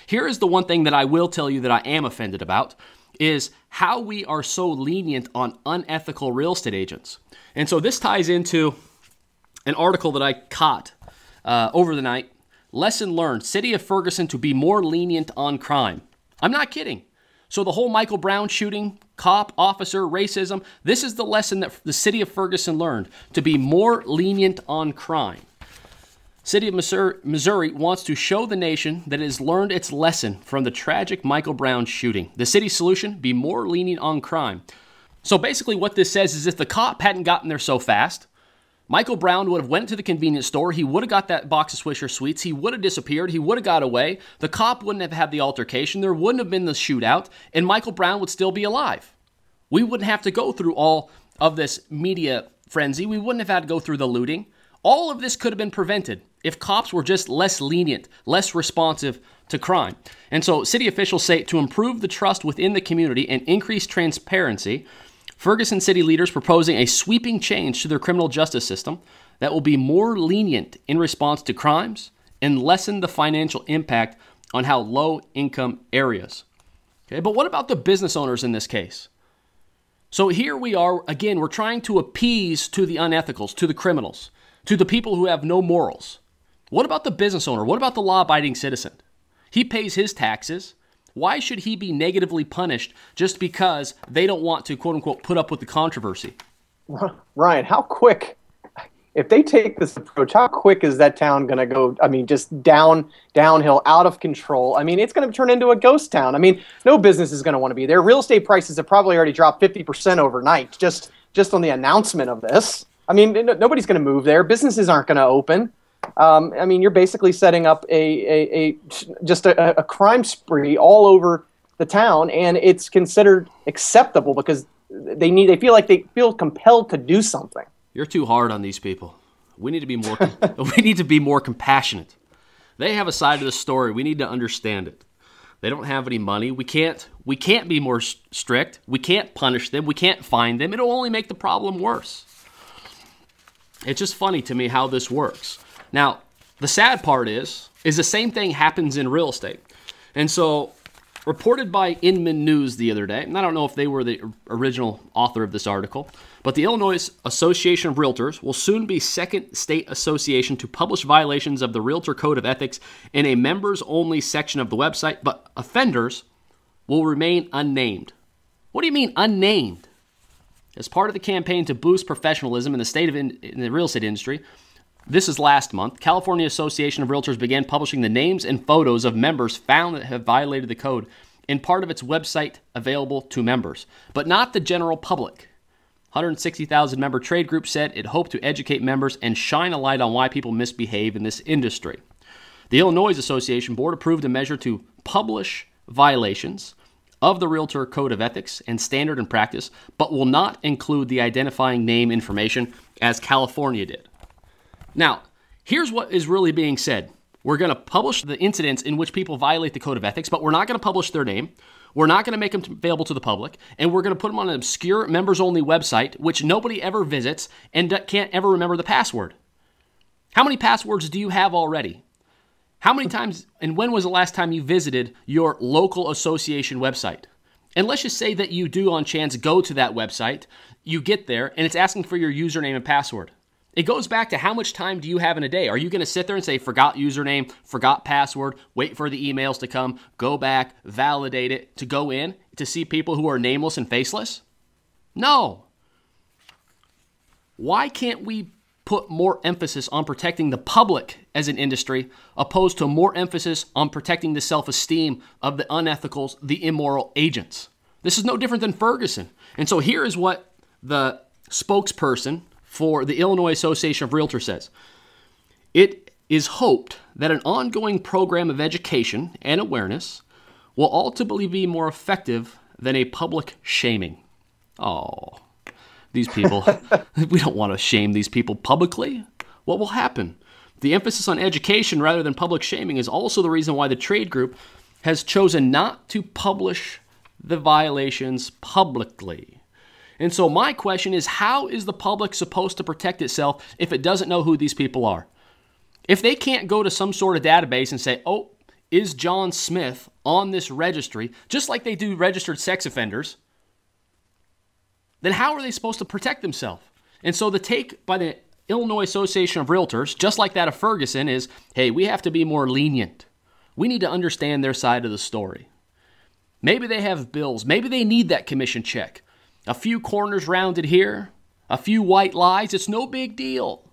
Here is the one thing that I will tell you that I am offended about, is how we are so lenient on unethical real estate agents. And so this ties into an article that I caught over the night. Lesson learned, City of Ferguson to be more lenient on crime. I'm not kidding. So the whole Michael Brown shooting, cop, officer, racism, this is the lesson that the City of Ferguson learned, to be more lenient on crime. City of Missouri wants to show the nation that it has learned its lesson from the tragic Michael Brown shooting. The city's solution, be more lenient on crime. So basically what this says is if the cop hadn't gotten there so fast, Michael Brown would have went to the convenience store, he would have got that box of Swisher Sweets, he would have disappeared, he would have got away, the cop wouldn't have had the altercation, there wouldn't have been the shootout, and Michael Brown would still be alive. We wouldn't have to go through all of this media frenzy, we wouldn't have had to go through the looting. All of this could have been prevented if cops were just less lenient, less responsive to crime. And so city officials say to improve the trust within the community and increase transparency, Ferguson city leaders proposing a sweeping change to their criminal justice system that will be more lenient in response to crimes and lessen the financial impact on how low-income areas. Okay, but what about the business owners in this case? So here we are, again, we're trying to appease to the unethicals, to the criminals, to the people who have no morals. What about the business owner? What about the law-abiding citizen? He pays his taxes. Why should he be negatively punished just because they don't want to, quote unquote, put up with the controversy? Ryan, how quick, if they take this approach, how quick is that town going to go, I mean, just downhill, out of control? I mean, it's going to turn into a ghost town. I mean, no business is going to want to be there. Real estate prices have probably already dropped 50% overnight just on the announcement of this. I mean, nobody's going to move there. Businesses aren't going to open. I mean, you're basically setting up a crime spree all over the town, and it's considered acceptable because they feel compelled to do something. You're too hard on these people. We need to be more. We need to be more compassionate. They have a side of the story. We need to understand it. They don't have any money. We can't be more strict. We can't punish them. We can't fine them. It'll only make the problem worse. It's just funny to me how this works. Now, the sad part is the same thing happens in real estate. And so, reported by Inman News the other day, and I don't know if they were the original author of this article, but the Illinois Association of Realtors will soon be second state association to publish violations of the Realtor Code of Ethics in a members-only section of the website, but offenders will remain unnamed. What do you mean unnamed? As part of the campaign to boost professionalism in the real estate industry, this is last month, California Association of Realtors began publishing the names and photos of members found that have violated the code in part of its website available to members, but not the general public. 160,000 member trade group said it hoped to educate members and shine a light on why people misbehave in this industry. The Illinois Association Board approved a measure to publish violations of the Realtor Code of Ethics and Standard and Practice, but will not include the identifying name information as California did. Now, here's what is really being said. We're going to publish the incidents in which people violate the Code of Ethics, but we're not going to publish their name. We're not going to make them available to the public, and we're going to put them on an obscure members-only website, which nobody ever visits and can't ever remember the password. How many passwords do you have already? How many times, and when was the last time you visited your local association website? And let's just say that you do on chance go to that website, you get there, and it's asking for your username and password. It goes back to how much time do you have in a day? Are you going to sit there and say, forgot username, forgot password, wait for the emails to come, go back, validate it, to go in to see people who are nameless and faceless? No. Why can't we put more emphasis on protecting the public as an industry, opposed to more emphasis on protecting the self-esteem of the unethicals, the immoral agents? This is no different than Ferguson. And so here is what the spokesperson for the Illinois Association of Realtors says. It is hoped that an ongoing program of education and awareness will ultimately be more effective than a public shaming. Oh, these people, we don't want to shame these people publicly. What will happen? The emphasis on education rather than public shaming is also the reason why the trade group has chosen not to publish the violations publicly. And so my question is, how is the public supposed to protect itself if it doesn't know who these people are? If they can't go to some sort of database and say, oh, is John Smith on this registry, just like they do registered sex offenders, then how are they supposed to protect themselves? And so the take by the Illinois Association of Realtors, just like that of Ferguson, is, hey, we have to be more lenient. We need to understand their side of the story. Maybe they have bills. Maybe they need that commission check. A few corners rounded here, a few white lies. It's no big deal.